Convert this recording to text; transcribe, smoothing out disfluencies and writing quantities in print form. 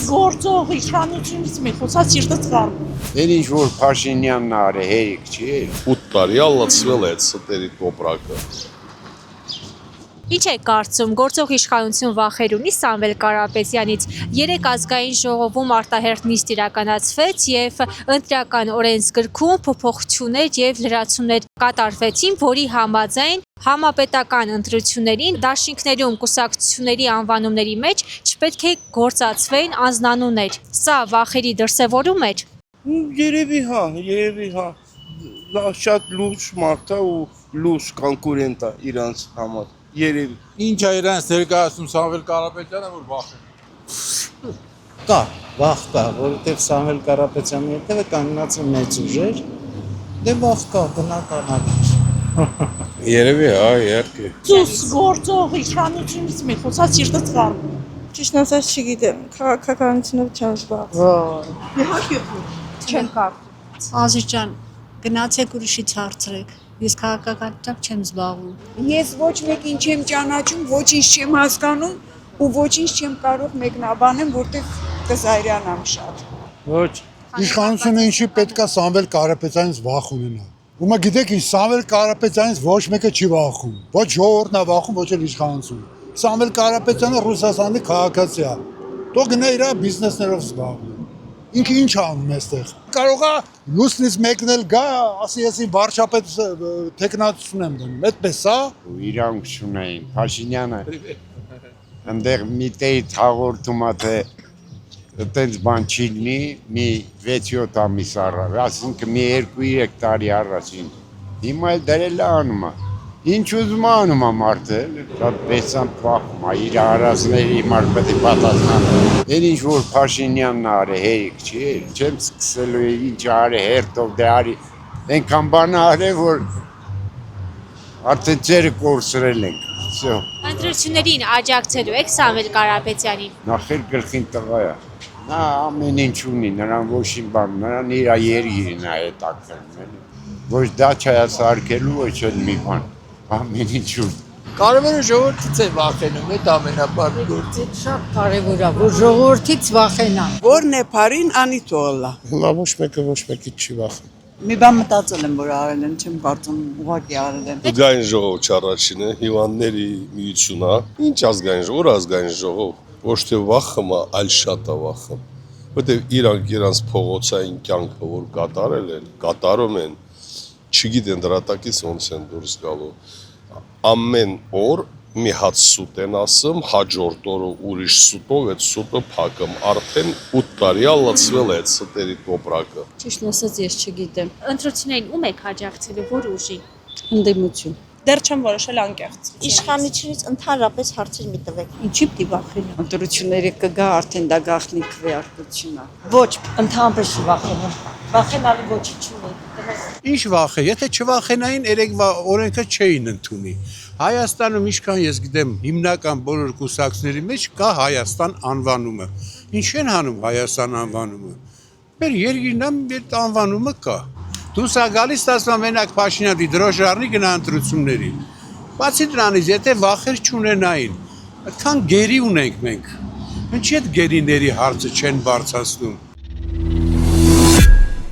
Գործող իշխանությունից մի խոսած սիրտը ծխալու։ Էլ ինչ որ Փաշինյանն արի հերիք չի։ 8 տարի ալացվել է այդ ստերի տոպրակը։ Ինչ է կարծում գործող իշխանություն վախեր ունի Սամվել Կարապետյանից։ 3 ազգային ժողովում արտահերթ նիստ իրականացվեց եւ ընտրական օրենսգրքում փոփոխություններ եւ լրացումներ կատարվեցին, որի համաձայն համապետական ընտրություններին դաշինքներում կուսակցությունների անվանումների մեջ չպետք է գործածվեն անձնանուններ։ Սա վախերի դրսևորում էր։ Երևի հա, շատ լուրջ մարդ է ու լուրջ կոնկուրենտ է իրանց համար։ Երևի։ Ինչ է իրանց ներկայացնում Սամվել Կարապետյանը, որ վախեն։ Կա, վախ կա, որովհետև Սամվել Կարապետյանի հետևը կանգնած է մեծ ուժեր, դե վախ կա, բնական է։ Երևի հա, իհարկե։ Սուս գործող իշխանությունից մի խոսած սիրտը ծխալու։ Ճիշտն ասած չգիտեմ, քաղաքականությունով չեմ զբաղվում։ Իհարկե Չեմ կարծում։ Ազիզ ջան, գնացեք ուրիշից հարցրեք։ Ես քաղաքականությամբ չեմ զբաղվում։ Ես ոչ մեկին չեմ ճանաչում, ոչինչ չեմ հասկանում ու ոչինչ չեմ կարող մեկնաբանել, որտեղ կզայրանամ շատ։ Ոչ, իշխանությունը ինչի պետքա Սամվել Կարապետյանից վախ ունենա։ Ումա գիտեք ինչ, Սամվել Կարապետյանից ոչ մեկը չի վախում։ Ոչ ժողովուրդն է վախում, ոչ էլ իշխանությունը։ Սամվել Կարապետյանը Ռուսաստանի քաղաքացի է։ Դու գնա իր բիզնեսներով զբաղվում։ Ինքը ինչ անում այստեղ։ Կարող է լուսնից մեկն էլ գա, ասի ես վարչապետ տեխնացություն եմ դնում։ Այդպես է։ Իրանք չունեին Փաշինյանը։ Այնտեղ մի տեյթ հաղորդում է թե այդպես բան չի լինի, մի 6-7 ամիս առաջ, ասինքն մի 2-3 տարի առաջին։ Հիմա էլ դրել է անում է։ Ինչ ուզում է անում է մարդը, շատ բեսան փախում է, իր հարազների համար պետք է պատասխանը։ Էլ ինչ որ Փաշինյանն արի հերիք չի, չեմ սկսելու ինչ արի հերթով դե արի, այնքան բան արի, որ արդեն ձերը կորսրել ենք, всё։ Ընտրություններին աջակցելու եք Սամվել Կարապետյանին։ Նախ էլ գլխին տղա է։ Նա ամեն ինչ ունի, նրան ոչինչ բան, նրան իր երգիրն է հետաքրքրում, ոչ դա չայասարկելու, ոչ էլ մի բան։ Ամեն ինչ ունի։ Կարևորը ժողովրդից է վախենում, այդ ամենաբարդ գործը։ Շատ կարևոր է, որ ժողովրդից վախենան։ Որն է բարին անի թողլա։ Լավ ոչ մեկից չի վախեն։ Մի բան մտածել եմ, որ արել եմ, չեմ կարծում ուղղակի արել եմ։ Ազգային ժողով չառաջինը, հիվանդների միություն է։ Ինչ ազգային ժողով, ազգային ժողով։ Ոչ թե վախում է, այլ շատ է վախում։ Որտեւ իրանց փողոցային կյանքը որ կատարում են, չգիտեն դրատակից ոնց են դուրս գալու։ Ամեն օր մի հատ սուտ են ասում, հաջորդ օրը ուրիշ սուտով այդ սուտը փակում։ Արդեն 8 տարի ալացվել է այդ ստերի տոպրակը։ Ճիշտն ասած ես չգիտեմ։ Ընտրություններին ում եք աջակցելու, որ ուժի։ Ընդդիմություն։ Դեռ չեմ որոշել անկեղծ։ Իշխանությունից ընդհանրապես հարցեր մի տվեք։ Ինչի՞ պիտի վախենամ։ Ընտրությունները կգա, արդեն դա գաղտնի քվեարկություն է։ Ոչ, ընդհանրապես չվախենամ։ Վախենալու ոչինչ չունի։ Ինչ վախ է, եթե չվախենային երեկվա օրենքը չէին ընդունի։ Հայաստանում ինչքան ես գիտեմ, հիմնական բոլոր կուսակցությունների մեջ կա Հայաստան անվանումը։ Ինչ են հանում Հայաստան անվանումը։ Մեր երկիրն այդ անվանումը կա։ Դու սա գալիս ասում մենակ Փաշինյանի դրոշարնի գնա ընտրությունների։ Բացի դրանից, եթե վախեր չունենային, այդքան գերի ունենք մենք։ Ինչի՞ այդ գերիների հարցը չեն բարձրացնում։